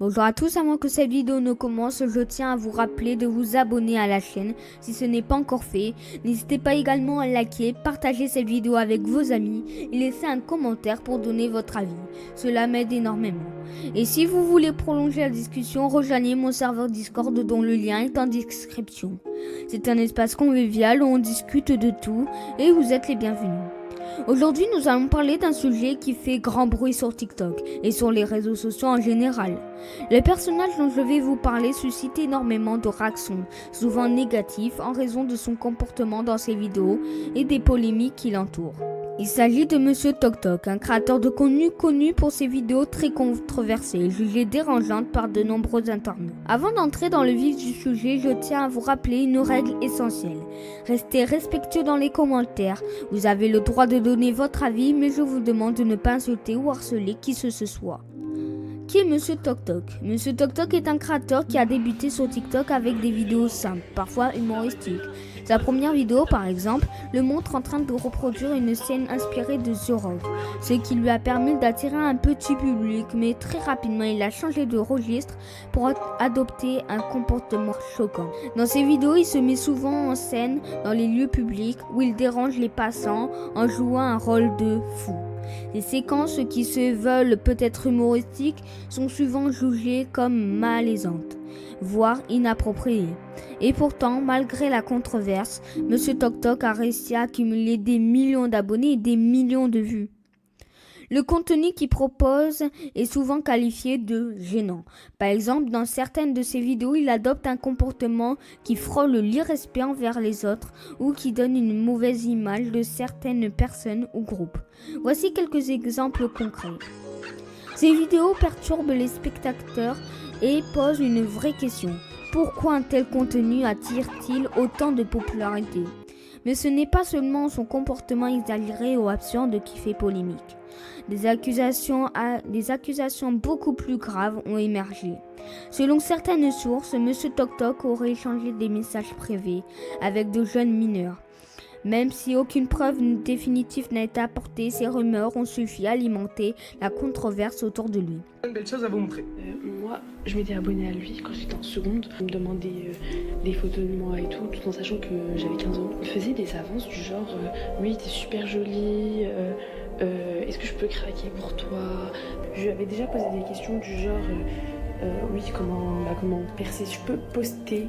Bonjour à tous, avant que cette vidéo ne commence, je tiens à vous rappeler de vous abonner à la chaîne si ce n'est pas encore fait. N'hésitez pas également à liker, partager cette vidéo avec vos amis et laisser un commentaire pour donner votre avis. Cela m'aide énormément. Et si vous voulez prolonger la discussion, rejoignez mon serveur Discord dont le lien est en description. C'est un espace convivial où on discute de tout et vous êtes les bienvenus. Aujourd'hui, nous allons parler d'un sujet qui fait grand bruit sur TikTok et sur les réseaux sociaux en général. Le personnage dont je vais vous parler suscite énormément de réactions, souvent négatives en raison de son comportement dans ses vidéos et des polémiques qui l'entourent. Il s'agit de Monsieur TokTok, un créateur de contenu connu pour ses vidéos très controversées et jugées dérangeantes par de nombreux internautes. Avant d'entrer dans le vif du sujet, je tiens à vous rappeler une règle essentielle. Restez respectueux dans les commentaires. Vous avez le droit de donner votre avis, mais je vous demande de ne pas insulter ou harceler qui que ce soit. Qui est Monsieur TokTok? Monsieur TokTok est un créateur qui a débuté sur TikTok avec des vidéos simples, parfois humoristiques. Sa première vidéo, par exemple, le montre en train de reproduire une scène inspirée de The Rock, ce qui lui a permis d'attirer un petit public, mais très rapidement il a changé de registre pour adopter un comportement choquant. Dans ses vidéos, il se met souvent en scène dans les lieux publics où il dérange les passants en jouant un rôle de fou. Les séquences qui se veulent peut-être humoristiques sont souvent jugées comme malaisantes, voire inappropriées. Et pourtant, malgré la controverse, Monsieur TokTok a réussi à accumuler des millions d'abonnés et des millions de vues. Le contenu qu'il propose est souvent qualifié de gênant. Par exemple, dans certaines de ses vidéos, il adopte un comportement qui frôle l'irrespect envers les autres ou qui donne une mauvaise image de certaines personnes ou groupes. Voici quelques exemples concrets. Ces vidéos perturbent les spectateurs et posent une vraie question. Pourquoi un tel contenu attire-t-il autant de popularité ? Mais ce n'est pas seulement son comportement exagéré ou absurde qui fait polémique. Des accusations beaucoup plus graves ont émergé. Selon certaines sources, Monsieur TokTok aurait échangé des messages privés avec de jeunes mineurs. Même si aucune preuve définitive n'a été apportée, ces rumeurs ont suffi à alimenter la controverse autour de lui. Une belle chose à vous montrer. Moi, je m'étais abonnée à lui quand j'étais en seconde. Il me demandait des photos de moi et tout en sachant que j'avais 15 ans. Il faisait des avances du genre oui, t'es super jolie, est-ce que je peux craquer pour toi? Je lui avais déjà posé des questions du genre oui, comment percer? Je peux poster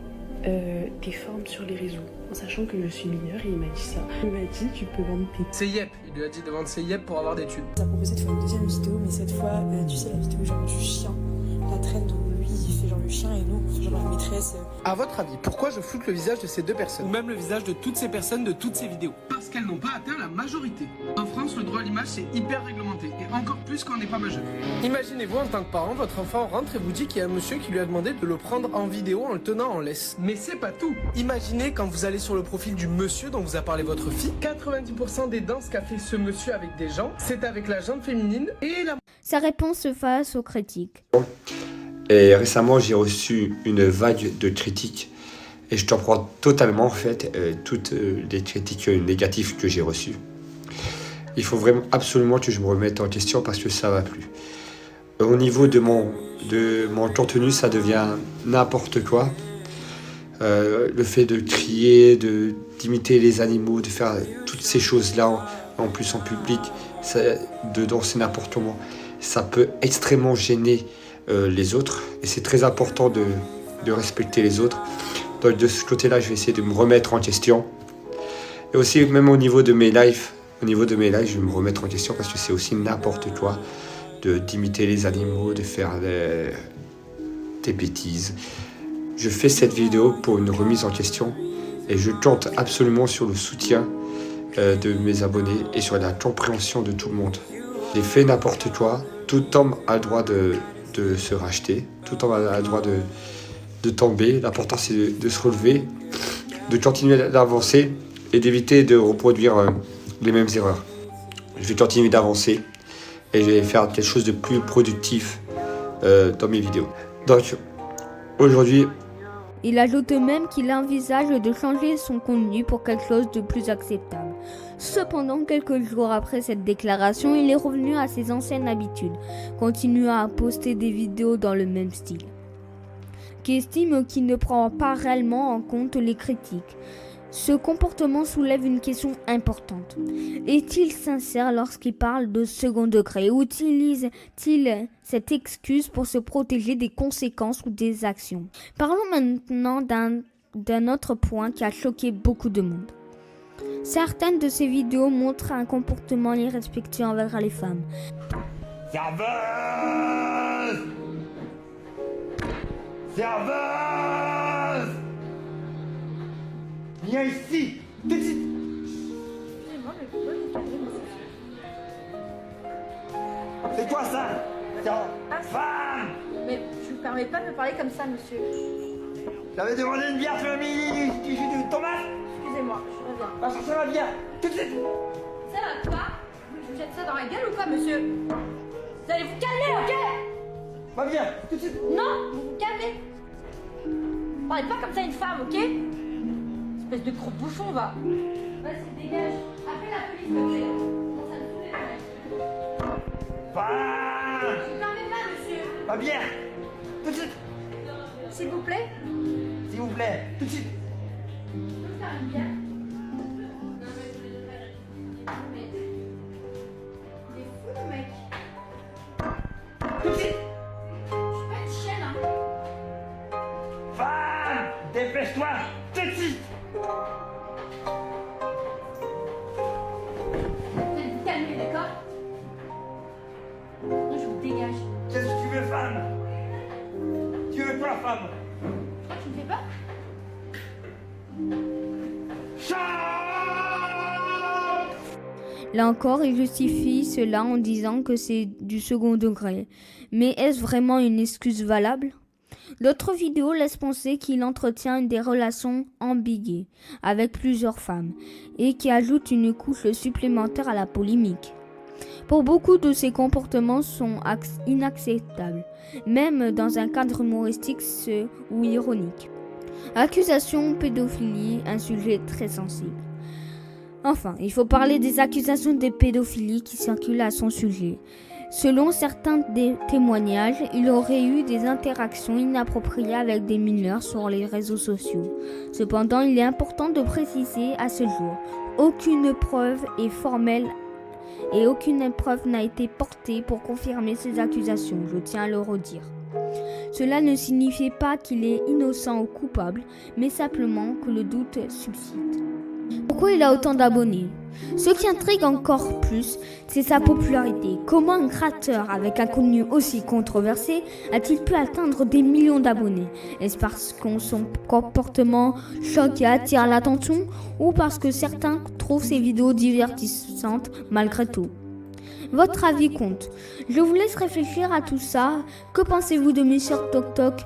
tes formes sur les réseaux, en sachant que je suis mineure, et il m'a dit ça. Il m'a dit tu peux vendre tes... C'est Yep, il lui a dit de vendre ses Yep pour avoir des tubes. Il a proposé de faire une deuxième vidéo, mais cette fois, tu sais, la vidéo genre du chien. La traîne où lui il fait genre le chien et nous on fait genre la maîtresse. À votre avis, pourquoi je floute le visage de ces deux personnes? Ou même le visage de toutes ces personnes de toutes ces vidéos? Parce qu'elles n'ont pas atteint la majorité. En France, le droit à l'image c'est hyper réglementé, et encore plus quand on n'est pas majeur. Imaginez-vous en tant que parent, votre enfant rentre et vous dit qu'il y a un monsieur qui lui a demandé de le prendre en vidéo en le tenant en laisse. Mais c'est pas tout. Imaginez quand vous allez sur le profil du monsieur dont vous a parlé votre fille, 90% des danses qu'a fait ce monsieur avec des gens, c'est avec la jambe féminine et la... Sa réponse face aux critiques. Et récemment, j'ai reçu une vague de critiques et je t'en prends totalement en fait toutes les critiques négatives que j'ai reçues. Il faut vraiment absolument que je me remette en question parce que ça va plus. Au niveau de mon contenu, ça devient n'importe quoi. Le fait de crier, d'imiter les animaux, de faire toutes ces choses-là en plus en public, de danser n'importe comment, ça peut extrêmement gêner les autres, et c'est très important de respecter les autres. Donc de ce côté-là, je vais essayer de me remettre en question. Et aussi, même au niveau de mes lives, je vais me remettre en question parce que c'est aussi n'importe quoi d'imiter les animaux, de faire des bêtises. Je fais cette vidéo pour une remise en question et je compte absolument sur le soutien de mes abonnés et sur la compréhension de tout le monde. J'ai fait n'importe quoi, tout homme a le droit de se racheter, tout homme a le droit de tomber. L'important c'est de se relever, de continuer d'avancer et d'éviter de reproduire les mêmes erreurs. Je vais continuer d'avancer et je vais faire quelque chose de plus productif dans mes vidéos. Donc aujourd'hui, Il ajoute même qu'il envisage de changer son contenu pour quelque chose de plus acceptable. Cependant, quelques jours après cette déclaration, il est revenu à ses anciennes habitudes, continuant à poster des vidéos dans le même style, qui estime qu'il ne prend pas réellement en compte les critiques. Ce comportement soulève une question importante. Est-il sincère lorsqu'il parle de second degré ou utilise-t-il cette excuse pour se protéger des conséquences ou des actions? Parlons maintenant d'un autre point qui a choqué beaucoup de monde. Certaines de ces vidéos montrent un comportement irrespectueux envers les femmes. Serveuse! Serveuse! Viens ici! Tout de suite! Excusez-moi, mais pourquoi vous parlez, monsieur? C'est quoi ça? Femme! Mais je vous permets pas de me parler comme ça, monsieur. J'avais demandé une bière, tu m'as mis du jus de tomate? Excusez-moi, je reviens. Va chercher ma bière! Tout de suite! Ça va quoi? Je vous jette ça dans la gueule ou quoi, monsieur? Vous allez vous calmer, ok? Ma bière! Tout de suite! Non, vous vous calmez. Parlez pas comme ça à une femme, ok? Espèce de gros bouchon, va. Vas-y, dégage. Appelle la police, s'il te plaît. Comment ça me saoule, les mecs. Femme! Je vous permets pas, monsieur. Ma bière! Tout de suite! S'il vous plaît. S'il vous plaît! Tout de suite! Je peux me faire une bière? Mais... Il est fou, le mec. Tout de suite! Je suis pas une chienne, hein. Femme! Dépêche-toi! Tout de suite! Vous allez vous calmer, d'accord? Sinon, je vous dégage. Qu'est-ce que tu veux, femme? Tu veux quoi, femme? Pourquoi tu me fais peur? Chante! Là encore, il justifie cela en disant que c'est du second degré. Mais est-ce vraiment une excuse valable? D'autres vidéos laissent penser qu'il entretient des relations ambiguës avec plusieurs femmes et qui ajoutent une couche supplémentaire à la polémique. Pour beaucoup de ces comportements sont inacceptables, même dans un cadre humoristique ou ironique. Accusation, pédophilie, un sujet très sensible. Enfin, il faut parler des accusations de pédophilie qui circulent à son sujet. Selon certains témoignages, il aurait eu des interactions inappropriées avec des mineurs sur les réseaux sociaux. Cependant, il est important de préciser à ce jour, aucune preuve est formelle et aucune preuve n'a été portée pour confirmer ces accusations, je tiens à le redire. Cela ne signifie pas qu'il est innocent ou coupable, mais simplement que le doute subsiste. Pourquoi il a autant d'abonnés? Ce qui intrigue encore plus, c'est sa popularité. Comment un créateur avec un contenu aussi controversé a-t-il pu atteindre des millions d'abonnés? Est-ce parce que son comportement choque et attire l'attention ou parce que certains trouvent ses vidéos divertissantes malgré tout? Votre avis compte. Je vous laisse réfléchir à tout ça. Que pensez-vous de Mr. Tok?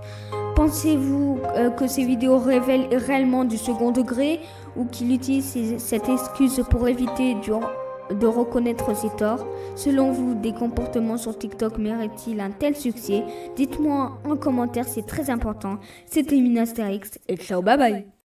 Pensez-vous que ces vidéos révèlent réellement du second degré ou qu'il utilise cette excuse pour éviter de reconnaître ses torts? Selon vous, des comportements sur TikTok méritent-ils un tel succès? Dites-moi en commentaire, c'est très important. C'était Minastérix et ciao, bye bye.